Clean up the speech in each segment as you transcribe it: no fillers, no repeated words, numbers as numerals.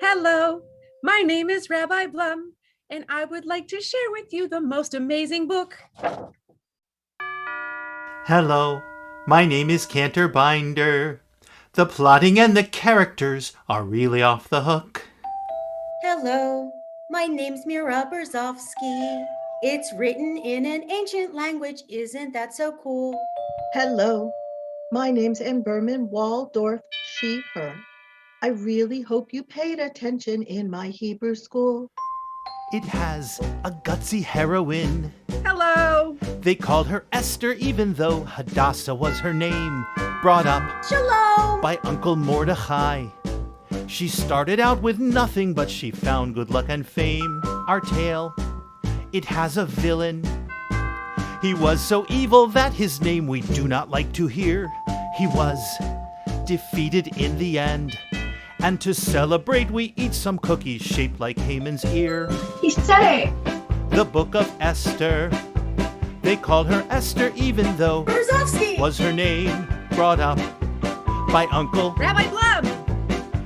Hello, my name is Rabbi Blum, and I would like to share with you the most amazing book. Hello, my name is Cantor Binder. The plotting and the characters are really off the hook. Hello, my name's Mira Berzovsky. It's written in an ancient language, isn't that so cool? Hello, my name's Ann Berman Waldorf, she, her. I really hope you paid attention in my Hebrew school. It has a gutsy heroine. Hello, They called her Esther even though Hadassah was her name. Brought up Shalom! by Uncle Mordechai. She started out with nothing but she found good luck and fame. Our tale, it has a villain. He was so evil that his name we do not like to hear. He was defeated in the end. And to celebrate we eat some cookies shaped like Haman's ear. He said it! The Book of Esther. They called her Esther even though Berzovsky! was her name. Brought up by Uncle. Rabbi Blum.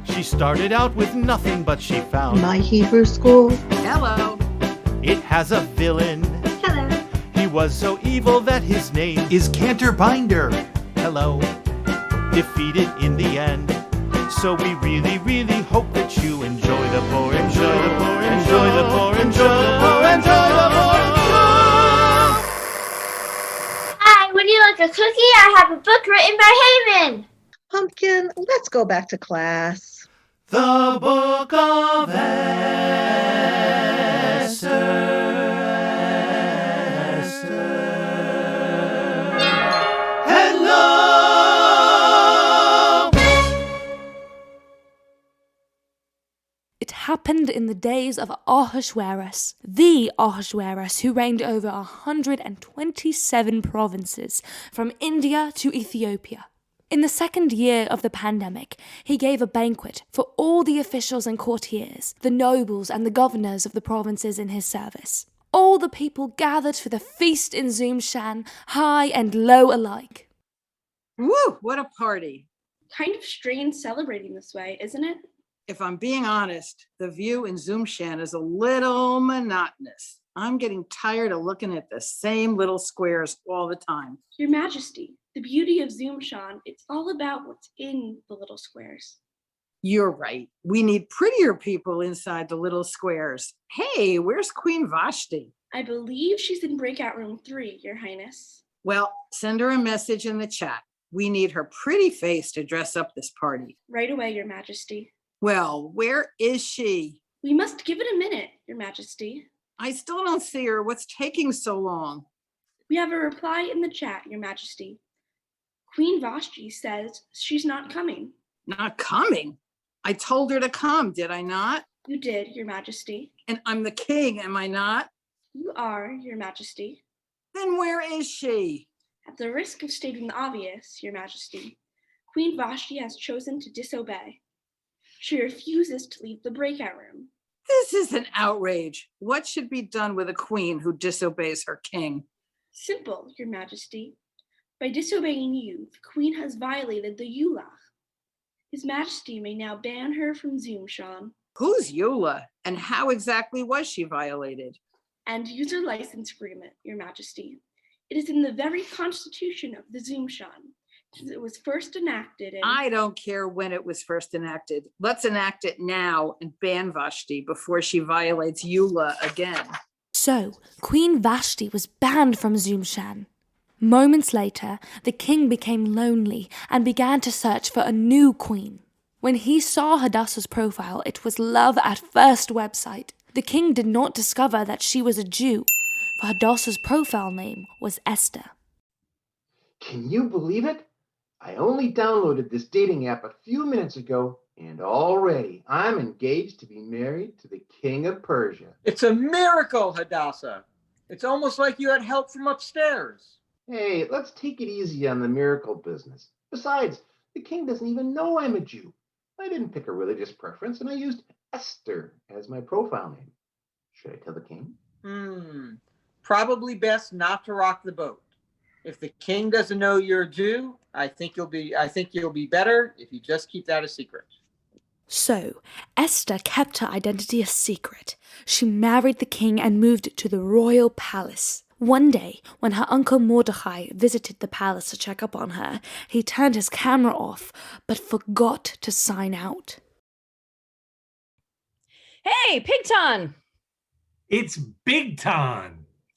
She started out with nothing but she found My Hebrew school. Hello, it has a villain. Hello. He was so evil that his name is Cantor Binder. Hello, defeated in the end. So we really, really hope that you enjoy the poor, enjoy the poor, enjoy the poor, enjoy the poor, enjoy the poor. Hi, would you like a cookie? I have a book written by Haman. Pumpkin, let's go back to class. The Book of Esther. It happened in the days of Ahasuerus, the Ahasuerus who reigned over 127 provinces, from India to Ethiopia. In the second year of the pandemic, he gave a banquet for all the officials and courtiers, the nobles and the governors of the provinces in his service. All the people gathered for the feast in Zoomshan, high and low alike. Woo, what a party. Kind of strange celebrating this way, isn't it? If I'm being honest, the view in Zoomshan is a little monotonous. I'm getting tired of looking at the same little squares all the time. Your Majesty, the beauty of Zoomshan, it's all about what's in the little squares. You're right. We need prettier people inside the little squares. Hey, where's Queen Vashti? I believe she's in breakout room 3, Your Highness. Well, send her a message in the chat. We need her pretty face to dress up this party. Right away, Your Majesty. Well, where is she? We must give it a minute, Your Majesty. I still don't see her. What's taking so long? We have a reply in the chat, Your Majesty. Queen Vashti says she's not coming. Not coming? I told her to come, did I not? You did, Your Majesty. And I'm the king, am I not? You are, Your Majesty. Then where is she? At the risk of stating the obvious, Your Majesty, Queen Vashti has chosen to disobey. She refuses to leave the breakout room. This is an outrage. What should be done with a queen who disobeys her king? Simple, Your Majesty. By disobeying you, the Queen has violated the Eulach. His Majesty may now ban her from Zoomshan. Who's Eula, and how exactly was she violated? And user license agreement, Your Majesty. It is in the very constitution of the Zoomshan, since it was first enacted in... I don't care when it was first enacted. Let's enact it now and ban Vashti before she violates Eula again. So, Queen Vashti was banned from Zoomshan. Moments later, the king became lonely and began to search for a new queen. When he saw Hadassah's profile, it was love at first website. The king did not discover that she was a Jew, for Hadassah's profile name was Esther. Can you believe it? I only downloaded this dating app a few minutes ago, and already I'm engaged to be married to the king of Persia. It's a miracle, Hadassah. It's almost like you had help from upstairs. Hey, let's take it easy on the miracle business. Besides, the king doesn't even know I'm a Jew. I didn't pick a religious preference, and I used Esther as my profile name. Should I tell the king? Probably best not to rock the boat. If the king doesn't know you're a Jew, I think you'll be better if you just keep that a secret. So, Esther kept her identity a secret. She married the king and moved to the royal palace. One day, when her uncle Mordecai visited the palace to check up on her, he turned his camera off, but forgot to sign out. Hey, Pigton! It's Bigton.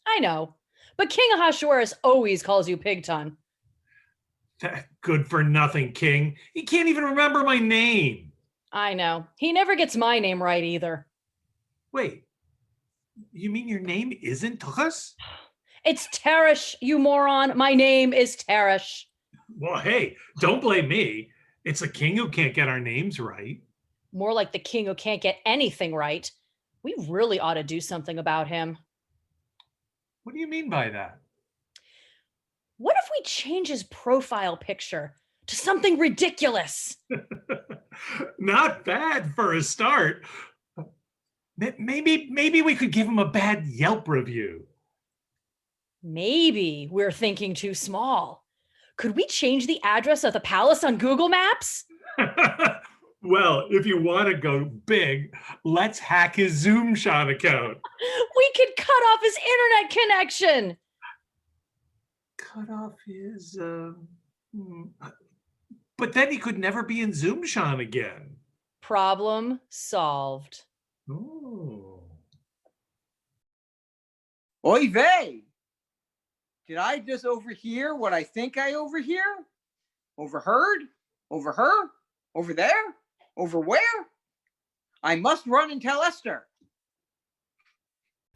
I know, but King Ahasuerus always calls you Pigton. That good for nothing king. He can't even remember my name. I know. He never gets my name right either. Wait, you mean your name isn't Tuchus? It's Teresh, you moron. My name is Teresh. Well, hey, don't blame me. It's the king who can't get our names right. More like the king who can't get anything right. We really ought to do something about him. What do you mean by that? What if we change his profile picture to something ridiculous? Not bad for a start. Maybe we could give him a bad Yelp review. Maybe we're thinking too small. Could we change the address of the palace on Google Maps? Well, if you want to go big, let's hack his Zoomshan account. We could cut off his internet connection. Cut off his... But then he could never be in Zoomshan again. Problem solved. Oh. Oy vey! Did I just overhear what I think I overhear? Overheard? Over her? Over there? Over where? I must run and tell Esther.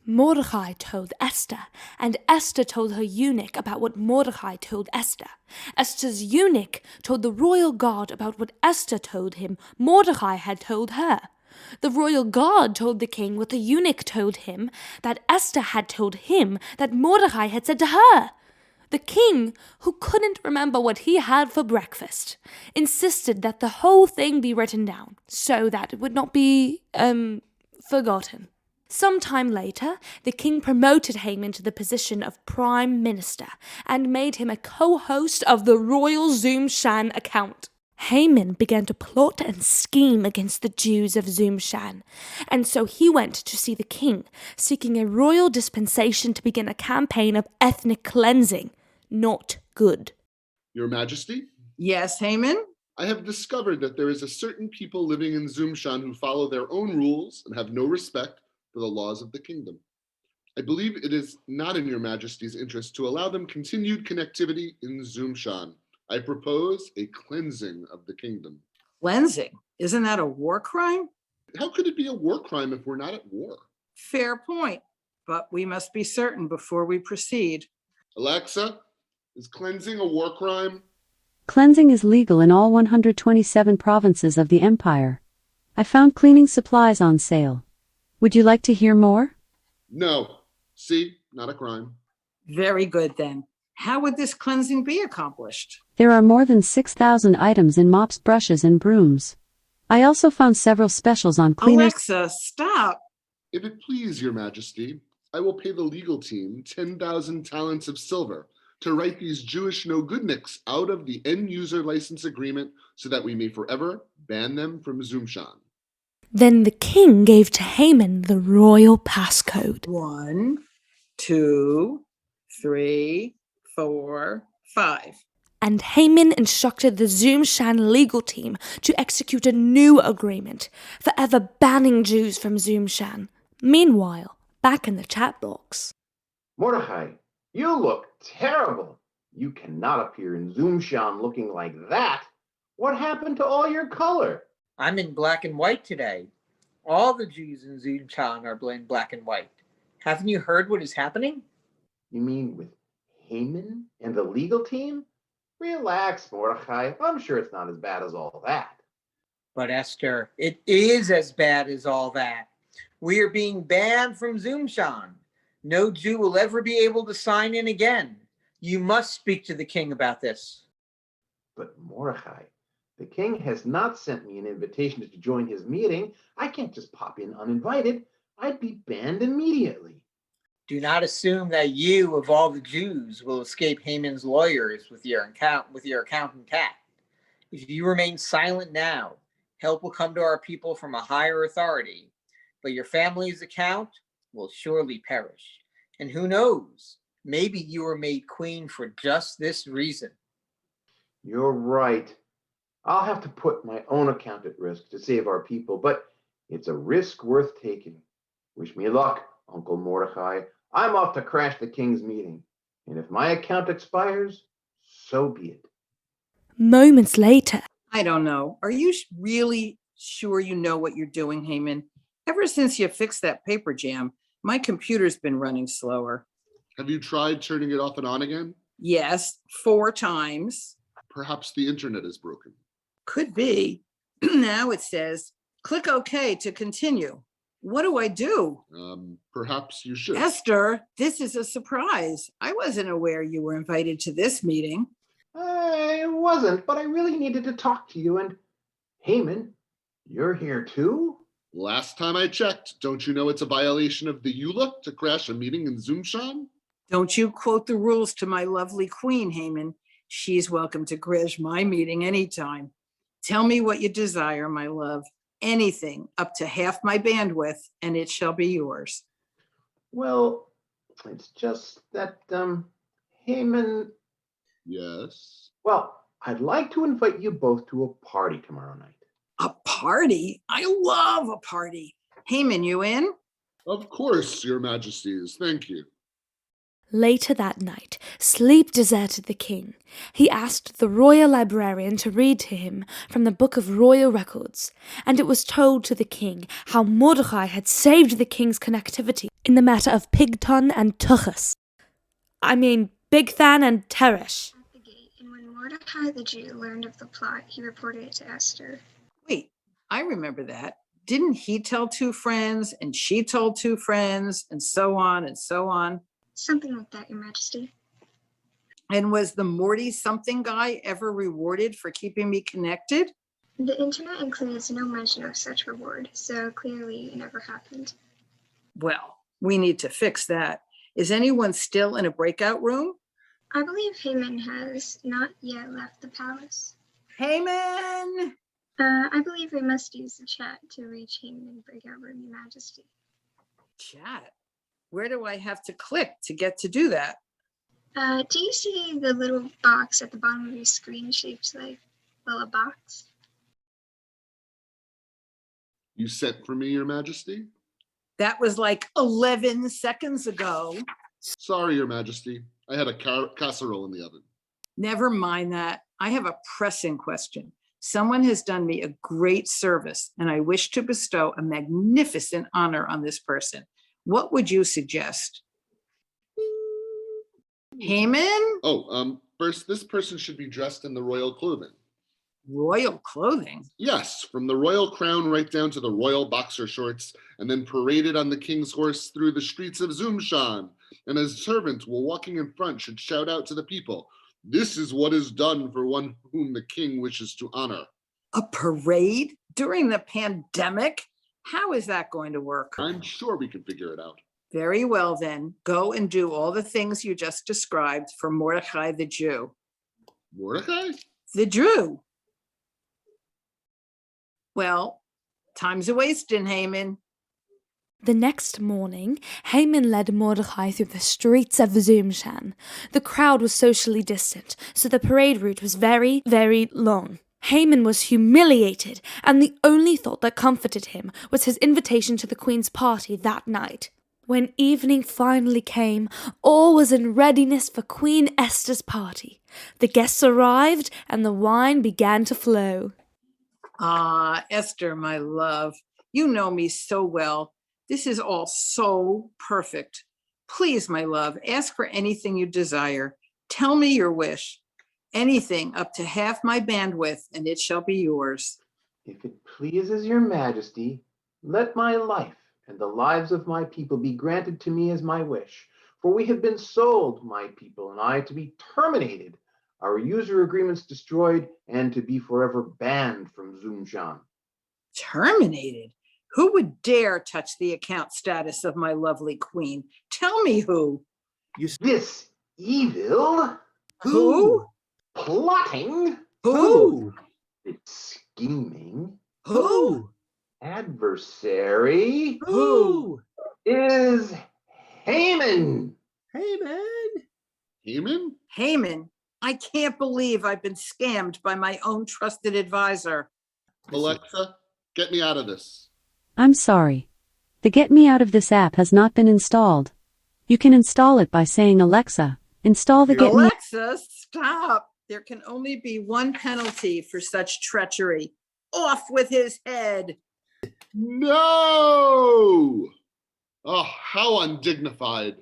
Mordecai told Esther, and Esther told her eunuch about what Mordecai told Esther. Esther's eunuch told the royal guard about what Esther told him Mordecai had told her. The royal guard told the king what the eunuch told him that Esther had told him that Mordecai had said to her. The king, who couldn't remember what he had for breakfast, insisted that the whole thing be written down so that it would not be, forgotten. Some time later, the king promoted Haman to the position of prime minister and made him a co-host of the royal Zoomshan account. Haman began to plot and scheme against the Jews of Zoomshan, and so he went to see the king, seeking a royal dispensation to begin a campaign of ethnic cleansing. Not good. Your Majesty? Yes, Haman? I have discovered that there is a certain people living in Zoomshan who follow their own rules and have no respect for the laws of the kingdom. I believe it is not in your Majesty's interest to allow them continued connectivity in Zoomshan. I propose a cleansing of the kingdom. Cleansing? Isn't that a war crime? How could it be a war crime if we're not at war? Fair point, but we must be certain before we proceed. Alexa, is cleansing a war crime? Cleansing is legal in all 127 provinces of the empire. I found cleaning supplies on sale. Would you like to hear more? No. See, not a crime. Very good then. How would this cleansing be accomplished? There are more than 6,000 items in mops, brushes, and brooms. I also found several specials on cleaners. Alexa, stop. If it please your Majesty, I will pay the legal team 10,000 talents of silver to write these Jewish no-goodniks out of the end-user license agreement so that we may forever ban them from Zoomshan. Then the king gave to Haman the royal passcode. 1, 2, 3, 4, 5. And Haman instructed the Zoomshan legal team to execute a new agreement, forever banning Jews from Zoomshan. Meanwhile, back in the chat box. Mordecai, you look terrible. You cannot appear in Zoomshan looking like that. What happened to all your color? I'm in black and white today. All the Jews in Zoomshan are in black and white. Haven't you heard what is happening? You mean with Haman and the legal team? Relax, Mordecai. I'm sure it's not as bad as all that. But Esther, it is as bad as all that. We are being banned from Zoomshan. No Jew will ever be able to sign in again. You must speak to the king about this. But Mordecai, the king has not sent me an invitation to join his meeting. I can't just pop in uninvited. I'd be banned immediately. Do not assume that you, of all the Jews, will escape Haman's lawyers with your accountant cat. If you remain silent now, Help will come to our people from a higher authority, but your family's account will surely perish. And who knows, maybe you were made queen for just this reason. You're right. I'll have to put my own account at risk to save our people, but it's a risk worth taking. Wish me luck, Uncle Mordecai. I'm off to crash the king's meeting, and if my account expires, so be it. Moments later, I don't know. Are you really sure you know what you're doing, Haman? Ever since you fixed that paper jam, my computer's been running slower. Have you tried turning it off and on again? Yes, 4 times. Perhaps the internet is broken. Could be. Now it says, click OK to continue. What do I do? Perhaps you should. Esther, this is a surprise. I wasn't aware you were invited to this meeting. I wasn't, but I really needed to talk to you. And Haman, you're here too? Last time I checked, don't you know it's a violation of the EULA to crash a meeting in Zoomshan? Don't you quote the rules to my lovely queen, Haman. She's welcome to crash my meeting anytime. Tell me what you desire, my love. Anything up to half my bandwidth, and it shall be yours. Well, it's just that, Haman... Yes? Well, I'd like to invite you both to a party tomorrow night. A party? I love a party. Haman, you in? Of course, Your Majesties. Thank you. Later that night, sleep deserted the king. He asked the royal librarian to read to him from the book of royal records, and it was told to the king how Mordecai had saved the king's connectivity in the matter of Pigton and Tuchus. I mean, Bigthan and Teresh. At the gate, and when Mordecai the Jew learned of the plot, he reported it to Esther. Wait, I remember that. Didn't he tell 2 friends, and she told 2 friends, and so on and so on? Something like that, Your Majesty. And was the Morty something guy ever rewarded for keeping me connected? The internet includes no mention of such reward, so clearly it never happened. Well, we need to fix that. Is anyone still in a breakout room? I believe Haman has not yet left the palace. Haman! I believe we must use the chat to reach Haman in the breakout room, Your Majesty. Chat? Where do I have to click to get to do that? Do you see the little box at the bottom of your screen shaped like a little box? You sent for me, Your Majesty? That was like 11 seconds ago. Sorry, Your Majesty. I had a casserole in the oven. Never mind that. I have a pressing question. Someone has done me a great service, and I wish to bestow a magnificent honor on this person. What would you suggest? Haman? Oh, first, this person should be dressed in the royal clothing. Royal clothing? Yes, from the royal crown right down to the royal boxer shorts, and then paraded on the king's horse through the streets of Zoomshan. And as servant while walking in front should shout out to the people, "This is what is done for one whom the king wishes to honor." A parade during the pandemic? How is that going to work? I'm sure we can figure it out. Very well then, go and do all the things you just described for Mordecai the Jew. Mordecai? The Jew. Well, time's a-wasting, Haman. The next morning, Haman led Mordecai through the streets of Zoomshan. The crowd was socially distant, so the parade route was very, very long. Haman was humiliated, and the only thought that comforted him was his invitation to the Queen's party that night. When evening finally came, all was in readiness for Queen Esther's party. The guests arrived, and the wine began to flow. Ah, Esther, my love, you know me so well. This is all so perfect. Please, my love, ask for anything you desire. Tell me your wish. Anything up to half my bandwidth, and it shall be yours. If it pleases your majesty, let my life and the lives of my people be granted to me as my wish. For we have been sold, my people and I, to be terminated, our user agreements destroyed, and to be forever banned from Zoomshan. Terminated? Who would dare touch the account status of my lovely queen? Tell me who. This evil? Who? Plotting? Who? It's scheming? Who? Adversary Who? is Haman. Haman? Haman, I can't believe I've been scammed by my own trusted advisor. Alexa, get me out of this. I'm sorry. The Get Me Out of This app has not been installed. You can install it by saying, Alexa, install the Get Me. Alexa, stop. There can only be one penalty for such treachery. Off with his head. No! Oh, how undignified.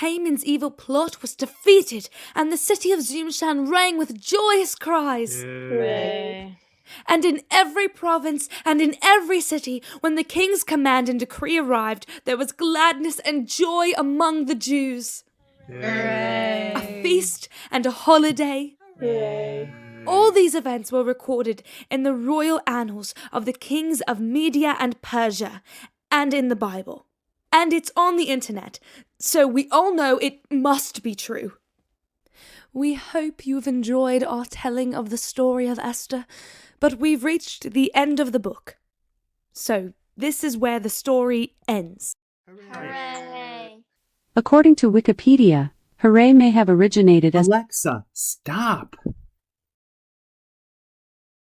Haman's evil plot was defeated, and the city of Zoomshan rang with joyous cries. Hooray. And in every province and in every city, when the king's command and decree arrived, there was gladness and joy among the Jews. Hooray. A feast and a holiday. Hooray. All these events were recorded in the royal annals of the kings of Media and Persia, and in the Bible. And it's on the internet, so we all know it must be true. We hope you've enjoyed our telling of the story of Esther, but we've reached the end of the book. So this is where the story ends. Hooray. According to Wikipedia, hooray may have originated as Alexa, stop.